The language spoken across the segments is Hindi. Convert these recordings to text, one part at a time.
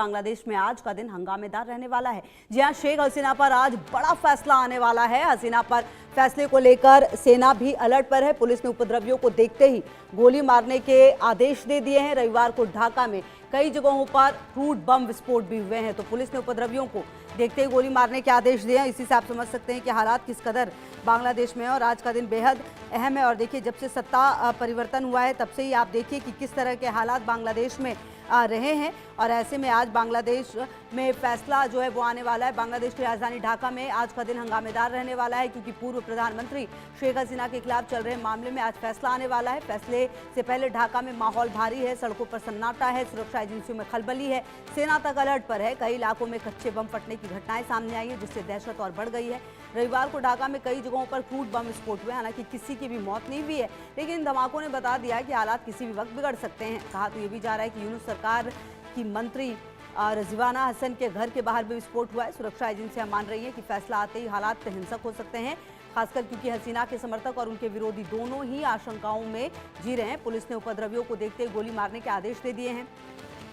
बांग्लादेश में आज का दिन हंगामेदार रहने वाला है। जी हां, शेख हसीना पर आज बड़ा फैसला आने वाला है। हसीना पर फैसले को लेकर सेना भी अलर्ट पर है। पुलिस ने उपद्रवियों को देखते ही गोली मारने के आदेश दे दिए हैं। रविवार को ढाका में कई जगहों पर क्रूड बम विस्फोट भी हुए हैं, तो पुलिस ने उपद्रवियों को देखते ही गोली मारने के आदेश दिए हैं। इसी से आप समझ सकते हैं कि हालात किस कदर बांग्लादेश में है और आज का दिन बेहद अहम है। और देखिए, जब से सत्ता परिवर्तन हुआ है तब से ही आप देखिए कि किस तरह के हालात बांग्लादेश में रहे हैं और ऐसे में आज बांग्लादेश में फैसला जो है वो आने वाला है। बांग्लादेश की राजधानी ढाका में आज का दिन हंगामेदार रहने वाला है, क्योंकि पूर्व प्रधानमंत्री शेख हसीना के खिलाफ चल रहे मामले में आज फैसला आने वाला है। फैसले से पहले ढाका में माहौल भारी है, सड़कों पर सन्नाटा है, सुरक्षा एजेंसियों में खलबली है, सेना तक अलर्ट पर है। कई इलाकों में कच्चे बम फटने की घटनाएं सामने आई है, जिससे दहशत और बढ़ गई है। रविवार को ढाका में कई जगहों पर क्रूड बम विस्फोट हुए, हालांकि किसी की भी मौत नहीं हुई है, लेकिन इन धमाकों ने बता दिया कि हालात किसी भी वक्त बिगड़ सकते हैं। कहा तो ये भी जा रहा है कि यूनुस सरकार की मंत्री रिजवाना हसन के घर के बाहर भी विस्फोट हुआ है। सुरक्षा एजेंसियां मान रही हैं कि फैसला आते ही हालात हिंसक हो सकते हैं, खासकर क्योंकि हसीना के समर्थक और उनके विरोधी दोनों ही आशंकाओं में जी रहे हैं। पुलिस ने उपद्रवियों को देखते ही गोली मारने के आदेश दे दिए हैं।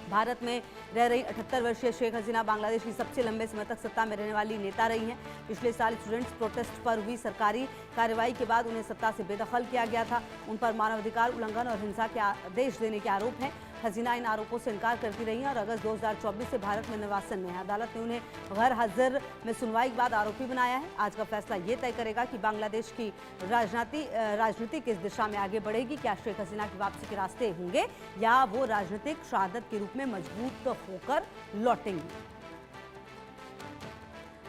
भारत में रह रही 78 वर्षीय शेख हसीना बांग्लादेश की सबसे लंबे समय तक सत्ता में रहने वाली नेता रही हैं। पिछले साल स्टूडेंट्स प्रोटेस्ट पर हुई सरकारी कार्रवाई के बाद उन्हें सत्ता से बेदखल किया गया था। उन पर मानवाधिकार उल्लंघन और हिंसा के आदेश देने के आरोप हैं। हसीना इन आरोपों से इनकार करती रही हैं और अगस्त 2024 से भारत में निवासन में है। अदालत ने उन्हें गैर हाजिर में सुनवाई के बाद आरोपी बनाया है। आज का फैसला ये तय करेगा कि बांग्लादेश की राजनीति किस दिशा में आगे बढ़ेगी। क्या शेख हसीना की वापसी के रास्ते होंगे या वो राजनीतिक शहादत के रूप में मजबूत होकर लौटेंगी।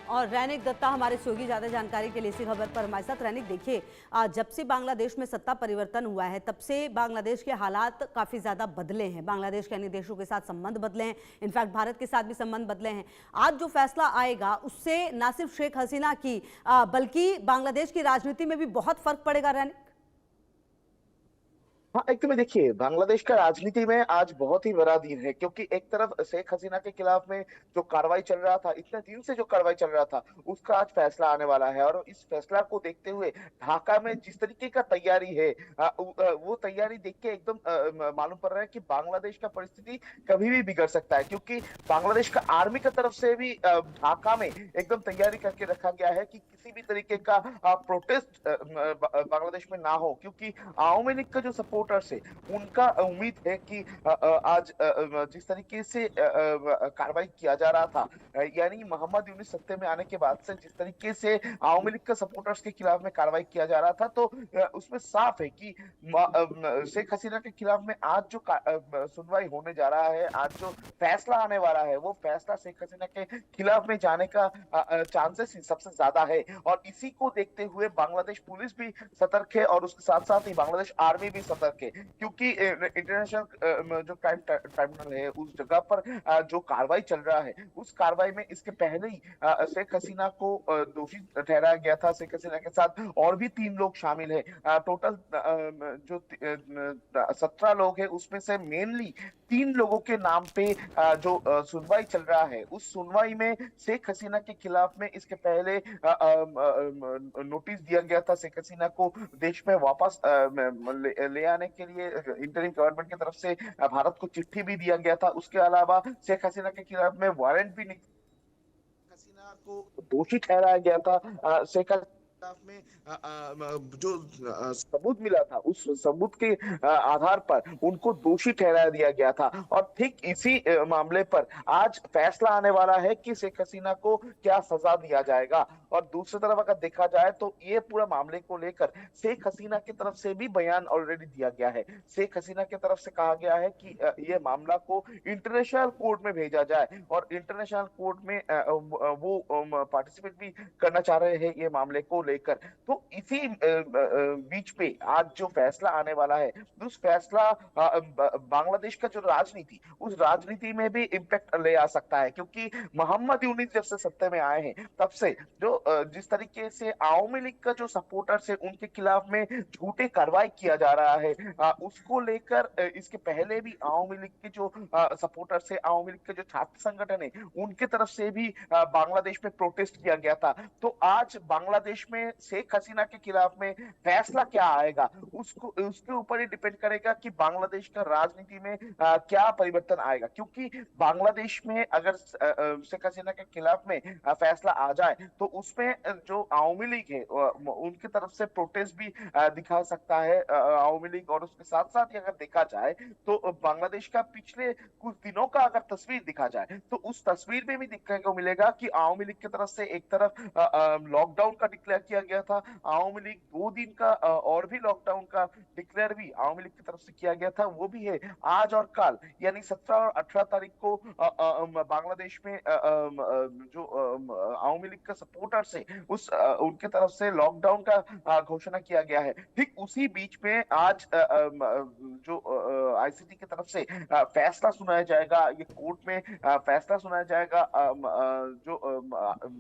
और रैनिक दत्ता हमारे सहयोगी, ज्यादा जानकारी के लिए इसी खबर पर हमारे साथ। रैनिक, देखिए, जब से बांग्लादेश में सत्ता परिवर्तन हुआ है तब से बांग्लादेश के हालात काफी ज्यादा बदले हैं। बांग्लादेश के अन्य देशों के साथ संबंध बदले हैं, इनफैक्ट भारत के साथ भी संबंध बदले हैं। आज जो फैसला आएगा उससे न सिर्फ शेख हसीना की बल्कि बांग्लादेश की राजनीति में भी बहुत फर्क पड़ेगा। रैनिक, हाँ, एकदम देखिए, बांग्लादेश का राजनीति में आज बहुत ही बड़ा दिन है, क्योंकि एक तरफ शेख हसीना के खिलाफ में जो कार्रवाई चल रहा था, इतने दिन से जो कार्रवाई चल रहा था, उसका आज फैसला आने वाला है। और इस फैसला को देखते हुए ढाका में जिस तरीके का तैयारी है, वो तैयारी देख के एकदम मालूम पड़ रहा है कि बांग्लादेश का परिस्थिति कभी भी बिगड़ सकता है, क्योंकि बांग्लादेश का आर्मी की तरफ से भी ढाका में एकदम तैयारी करके रखा गया है कि किसी भी तरीके का प्रोटेस्ट बांग्लादेश में ना हो, क्योंकि आवामी लीग का जो सपोर्टर्स है उनका उम्मीद है कि आज जिस तरीके से कार्रवाई किया जा रहा था, यानी मोहम्मद यूनुस सत्ते में आने के बाद से जिस तरीके से आवामी लीग का सपोर्टर्स के खिलाफ में कार्रवाई किया जा रहा था, तो उसमें साफ है कि शेख हसीना के खिलाफ में आज जो सुनवाई होने जा रहा है, आज जो फैसला आने वाला है, वो फैसला शेख हसीना के खिलाफ में जाने का चांसेस सबसे ज्यादा है। और इसी को देखते हुए बांग्लादेश पुलिस भी सतर्क है और उसके साथ साथ ही बांग्लादेश आर्मी भी सतर्क है, क्योंकि इंटरनेशनल जो क्राइम ट्राइब्यूनल है उस जगह पर जो कार्रवाई चल रहा है, उस कार्रवाई में इसके पहले ही शेख हसीना को दोषी ठहराया गया था। शेख हसीना के साथ और भी 3 लोग शामिल है। टोटल जो 17 लोग हैं, उसमें से मेनली 3 लोगों के नाम पे जो सुनवाई चल रहा है, उस सुनवाई में शेख हसीना के खिलाफ में इसके पहले नोटिस दिया गया था। शेख हसीना को देश में वापस ले आने के लिए इंटरिम गवर्नमेंट की तरफ से भारत को चिट्ठी भी दिया गया था। उसके अलावा शेख हसीना के खिलाफ में वारंट भी हसीना को दोषी ठहराया गया था। शेख में जो सबूत मिला था, उस सबूत के आधार पर उनको दोषी ठहरा दिया गया था। और ठीक इसी मामले पर आज फैसला आने वाला है कि शेख हसीना को क्या सजा दिया जाएगा। और दूसरी तरफ अगर देखा जाए तो ये पूरा मामले को लेकर शेख हसीना की तरफ से भी बयान ऑलरेडी दिया गया है। शेख हसीना की तरफ से कहा गया है कि ये मामला को इंटरनेशनल कोर्ट में भेजा जाए, और इंटरनेशनल कोर्ट में वो पार्टिसिपेट भी करना चाह रहे हैं ये मामले को लेकर। तो इसी बीच पे आज जो फैसला आने वाला है, उस फैसला बांग्लादेश का जो राजनीति, उस राजनीति में भी इम्पैक्ट ले आ सकता है, क्योंकि मोहम्मद यूनुस जब से सत्ते में आए हैं तब से जो जिस तरीके से आवामी लीग का जो सपोर्टर्स है उनके खिलाफ में झूठे कार्रवाई किया जा रहा है, उसको लेकर इसके पहले भी आवामी लीग के जो सपोर्टर्स है, आवामी लीग के जो छात्र संगठन है, उनके तरफ से भी बांग्लादेश में प्रोटेस्ट किया गया था। तो आज बांग्लादेश में में शेख हसीना के खिलाफ में फैसला क्या आएगा, उसको उसके ऊपर ही डिपेंड करेगा कि बांग्लादेश का राजनीति में क्या परिवर्तन आएगा। क्योंकि बांग्लादेश में अगर शेख हसीना के खिलाफ में फैसला आ जाए तो उसमें जो आवामी लीग है उनकी तरफ से प्रोटेस्ट भी दिखा सकता है आवामी लीग। और उसके साथ साथ ही अगर देखा जाए तो बांग्लादेश का पिछले कुछ दिनों का अगर तस्वीर दिखा जाए तो उस तस्वीर में भी देखने को मिलेगा कि आवामी लीग की तरफ से एक तरफ लॉकडाउन का डिक्लेयर किया गया था, आवामी लीग 2 दिन का और भी लॉकडाउन का डिक्लेयर भी आवामी लीग की तरफ से किया गया था, वो भी है आज और कल यानी 17 और 18 तारीख को बांग्लादेश में जो आवामी लीग का सपोर्टर से उनके तरफ से लॉकडाउन का घोषणा किया गया है। ठीक उसी बीच में आज जो आईसीटी की तरफ से फैसला सुनाया जाएगा, ये कोर्ट में फैसला सुनाया जाएगा जो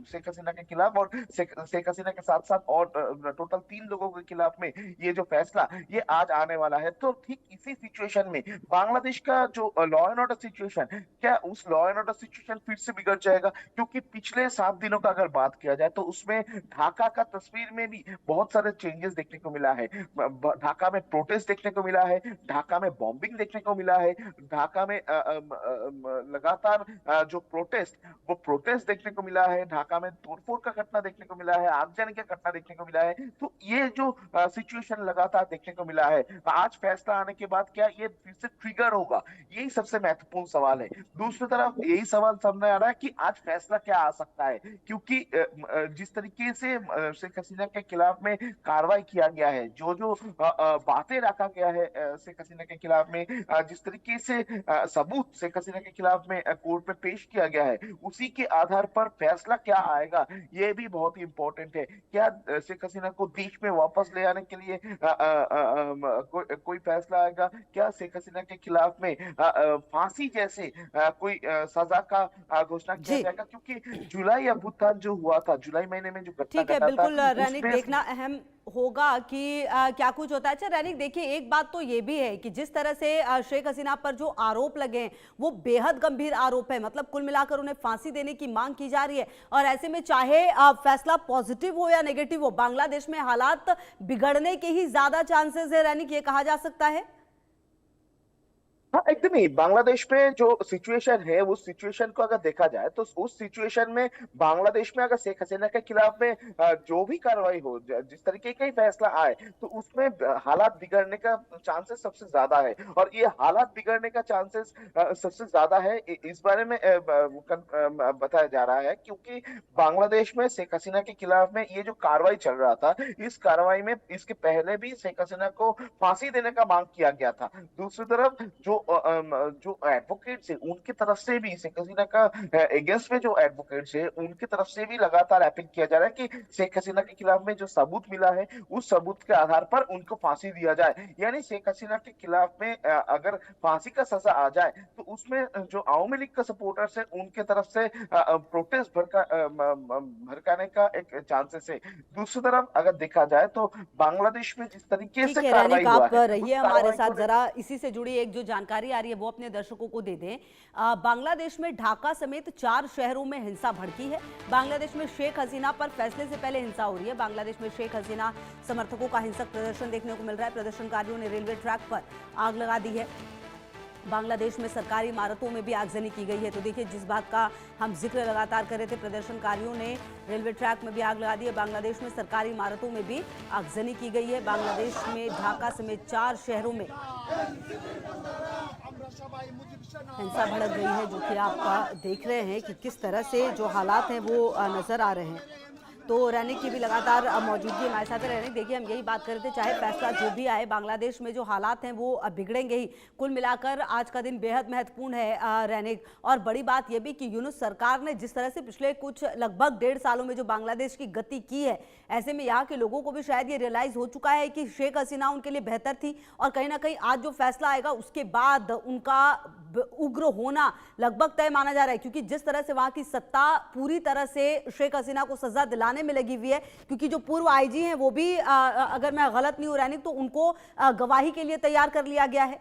शेख हसीना के खिलाफ और शेख हसीना के साथ साथ और टोटल 3 लोगों के खिलाफ में ये जो फैसला ये आज आने वाला है। तो ठीक इसी सिचुएशन में बांग्लादेश का जो लॉ एंड ऑर्डर सिचुएशन, क्या उस लॉ एंड ऑर्डर सिचुएशन फिर से बिगड़ जाएगा? क्योंकि पिछले 7 दिनों का अगर बात किया जाए तो उसमें ढाका का तस्वीर में भी बहुत सारे चेंजेस देखने को मिला है। ढाका में प्रोटेस्ट देखने को मिला है, ढाका में बॉम्बिंग देखने को मिला है, ढाका में लगातार जो वो प्रोटेस्ट देखने को मिला है, ढाका में तोड़फोड़ का घटना देखने को मिला है, आगजनी का घटना देखने को मिला है। तो ये जो सिचुएशन लगातार देखने को मिला है, आज फैसला आने के बाद क्या ये फिर से ट्रिगर होगा, यही सबसे महत्वपूर्ण सवाल है। दूसरी तरफ यही सवाल सामने आ रहा है कि आज फैसला क्या आ सकता है, क्योंकि जिस तरीके से शेख हसीना के खिलाफ में कार्रवाई किया गया है, जो जो बातें रखा गया है शेख हसीना के खिलाफ में, जिस तरीके से सबूत शेख हसीना के खिलाफ में कोर्ट में पेश किया गया है, उसी के आधार पर फैसला क्या आएगा ये भी बहुत ही इंपॉर्टेंट है। क्या शेख हसीना को देश में वापस ले आने के लिए कोई फैसला आएगा? क्या शेख हसीना के खिलाफ में फांसी जैसे कोई सजा का घोषणा किया जाएगा? क्योंकि जुलाई अभ्युत्थान जो हुआ था, जुलाई महीने में जो घटना ठीक है, घटा बिल्कुल था रैनिक देखना अहम होगा कि क्या कुछ होता है। अच्छा रैनिक देखिए, एक बात तो ये भी है कि जिस तरह से शेख हसीना पर जो आरोप लगे हैं वो बेहद गंभीर आरोप है, मतलब कुल मिलाकर उन्हें फांसी देने की मांग की जा रही है। और ऐसे में चाहे फैसला पॉजिटिव हो या नेगेटिव हो, बांग्लादेश में हालात बिगड़ने के ही ज्यादा चांसेस है, रैनिक ये कहा जा सकता है। हाँ एकदम ही, बांग्लादेश में जो सिचुएशन है उस सिचुएशन को अगर देखा जाए तो उस सिचुएशन में बांग्लादेश में अगर शेख हसीना के खिलाफ में जो भी कार्रवाई हो, जिस तरीके का ही फैसला आए, तो उसमें हालात बिगड़ने का चांसेस सबसे ज्यादा है। और ये हालात बिगड़ने का चांसेस सबसे ज्यादा है इस बारे में बताया जा रहा है क्योंकि बांग्लादेश में शेख हसीना के खिलाफ में ये जो कार्रवाई चल रहा था, इस कार्रवाई में इसके पहले भी शेख हसीना को फांसी देने का मांग किया गया था। दूसरी तरफ जो एडवोकेट्स है उनकी तरफ से भी शेख हसीना का अगेंस्ट में जो एडवोकेट्स है उनकी तरफ से भी लगातार अपील किया जा रहा है कि शेख हसीना के खिलाफ में जो सबूत मिला है उस सबूत के आधार पर उनको फांसी दिया जाए। यानी शेख हसीना के खिलाफ में अगर फांसी का सजा आ जाए तो उसमें जो आवामी लीग का सपोर्टर्स है उनके तरफ से प्रोटेस्ट भड़काने का एक चांसेस है। दूसरी तरफ अगर देखा जाए तो बांग्लादेश में जिस तरीके से कार्रवाई हुआ है, रहिए हमारे साथ, जरा इसी से जुड़ी एक जो जानकारी आ रही है वो अपने दर्शकों को दे दें। बांग्लादेश में ढाका समेत 4 शहरों में हिंसा भड़की है। बांग्लादेश में शेख हसीना पर फैसले से पहले हिंसा हो रही है। बांग्लादेश में शेख हसीना समर्थकों का हिंसक प्रदर्शन देखने को मिल रहा है। प्रदर्शनकारियों ने रेलवे ट्रैक पर आग लगा दी है। बांग्लादेश में सरकारी इमारतों में भी आगजनी की गई है। तो देखिए, जिस बात का हम जिक्र लगातार कर रहे थे, प्रदर्शनकारियों ने रेलवे ट्रैक में भी आग लगा दी है। बांग्लादेश में सरकारी इमारतों में भी आगजनी की गई है। बांग्लादेश में ढाका समेत 4 शहरों में हिंसा भड़क गई है, जो कि आप देख रहे हैं कि किस तरह से जो हालात हैं वो नजर आ रहे हैं। तो रैनिक की भी लगातार मौजूदगी हमारे साथ है। रैनिक देखिए, हम यही बात कर रहे थे, चाहे फैसला जो भी आए, बांग्लादेश में जो हालात हैं वो बिगड़ेंगे ही। कुल मिलाकर आज का दिन बेहद महत्वपूर्ण है रैनिक। और बड़ी बात यह भी कि यूनुस सरकार ने जिस तरह से पिछले कुछ लगभग 1.5 सालों में जो बांग्लादेश की गति की है, ऐसे में यहाँ के लोगों को भी शायद ये रियलाइज हो चुका है कि शेख हसीना उनके लिए बेहतर थी। और कहीं ना कहीं आज जो फैसला आएगा उसके बाद उनका उग्र होना लगभग तय माना जा रहा है, क्योंकि जिस तरह से वहां की सत्ता पूरी तरह से शेख हसीना को सजा दिलाने में लगी हुई है। क्योंकि जो पूर्व आईजी हैं वो भी अगर मैं गलत नहीं हो रहा नहीं तो उनको गवाही के लिए तैयार कर लिया गया है।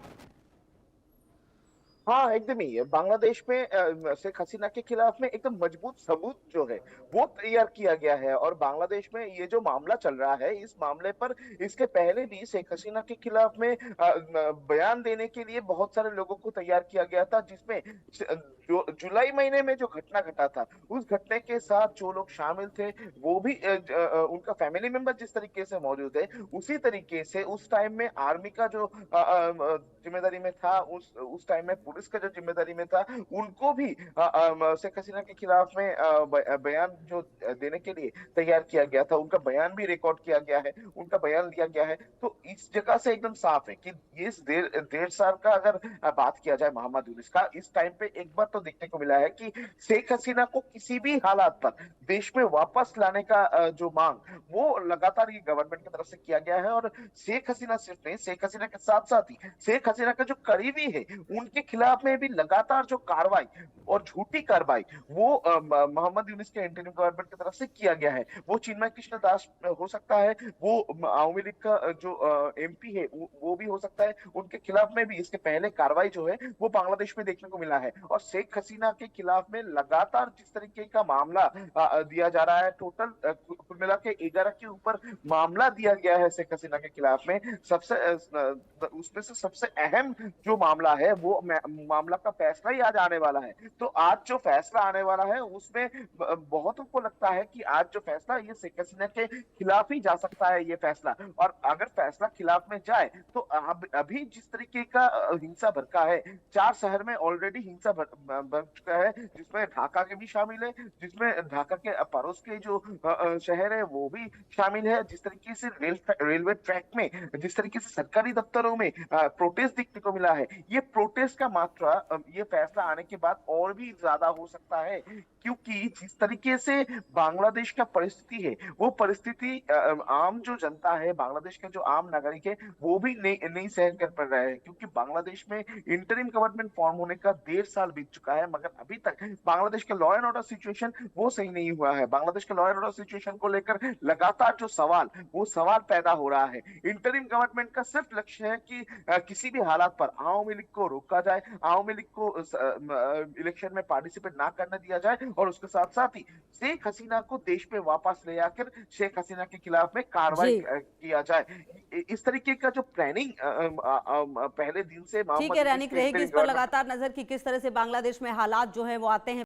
हाँ, एकदम ही। बांग्लादेश में शेख हसीना के खिलाफ में एकदम मजबूत सबूत जो है वो तैयार किया गया है। और बांग्लादेश में ये जो मामला चल रहा है, इस मामले पर इसके पहले भी शेख हसीना के खिलाफ में बयान देने के लिए बहुत सारे लोगों को तैयार किया गया था, जिसमें जो जुलाई महीने में जो घटना घटा था, उस घटने के साथ जो लोग शामिल थे वो भी उनका फैमिली मेंबर जिस तरीके से मौजूद है, उसी तरीके से उस टाइम में आर्मी का जो जिम्मेदारी में था, उस टाइम में पुलिस का जो जिम्मेदारी में था, उनको भी शेख हसीना के खिलाफ में बयान जो देने के लिए तैयार किया गया था, उनका बयान भी रिकॉर्ड किया गया है, उनका बयान लिया गया है। तो इस जगह से एकदम साफ है कि ये इस 1.5 साल का अगर बात किया जाए मोहम्मद यूनुस का, इस टाइम पे एक बार तो देखने को मिला है कि शेख हसीना को किसी भी हालात पर देश में वापस लाने का जो मांग, वो लगातार ये गवर्नमेंट की तरफ से किया गया है। और शेख हसीना सिर्फ नहीं, शेख हसीना के साथ साथ ही शेख हसीना का जो करीबी है, उनके खिलाफ में भी लगातार जो कार्रवाई और झूठी कार्रवाई वो मोहम्मद यूनुस के इंटरिम गवर्नमेंट की तरफ से किया गया है। वो चिन्मय कृष्ण दास हो सकता है, वो आवामी लीग का जो एमपी है वो भी हो सकता है, उनके खिलाफ में भी इसके पहले कार्रवाई जो है वो बांग्लादेश में देखने को मिला है। और शेख हसीना के खिलाफ में लगातार जिस तरीके का मामला दिया जा रहा है, टोटल कुल मिला के 11 के ऊपर मामला दिया गया है शेख हसीना के खिलाफ में। सबसे उसमें से सबसे अहम जो मामला है वो मामला का फैसला ही आज आने वाला है। तो आज जो फैसला आने वाला है उसमें बहुतों को लगता है कि आज जो फैसला ये शेख हसीना के खिलाफ ही जा सकता है ये फैसला। और अगर फैसला खिलाफ में जाए तो अभी जिस तरीके का हिंसा भड़का है, 4 शहर में ऑलरेडी हिंसा भड़क चुका है, जिसमें ढाका के भी शामिल है, जिसमें ढाका के पड़ोस के जो शहर है वो भी शामिल है। जिस तरीके से रेलवे ट्रैक में, जिस तरीके से सरकारी दफ्तरों में प्रोटेस्ट देखने को मिला है, ये प्रोटेस्ट का मात्रा ये फैसला आने के बाद और भी ज्यादा हो सकता है। क्योंकि जिस तरीके से बांग्लादेश का परिस्थिति है, वो परिस्थिति आम जो जनता है, बांग्लादेश के जो आम नागरिक है, वो भी नहीं सहन कर पा रहे हैं। क्योंकि बांग्लादेश में इंटरिम गवर्नमेंट फॉर्म होने का 1.5 साल बीत चुका है, मगर अभी तक बांग्लादेश का लॉ एंड ऑर्डर सिचुएशन वो सही नहीं हुआ है। बांग्लादेश के लॉ एंड ऑर्डर सिचुएशन को लेकर लगातार जो सवाल, वो सवाल पैदा हो रहा है। इंटरिम गवर्नमेंट का सिर्फ लक्ष्य है कि किसी भी हालात पर आवामी लीग को रोका जाए, आवामी लीग को इलेक्शन में पार्टिसिपेट ना करने दिया जाए, और उसके साथ साथ ही शेख हसीना को देश में वापस ले आकर शेख हसीना के खिलाफ में कार्रवाई जी, किया जाए। इस तरीके का जो प्लानिंग पहले दिन से ठीक मोहम्मद है यूनुस रैनिक, के रहेगी इंटरिम इस पर गवर्नमेंट। लगातार नजर कि किस तरह से बांग्लादेश में हालात जो है वो आते हैं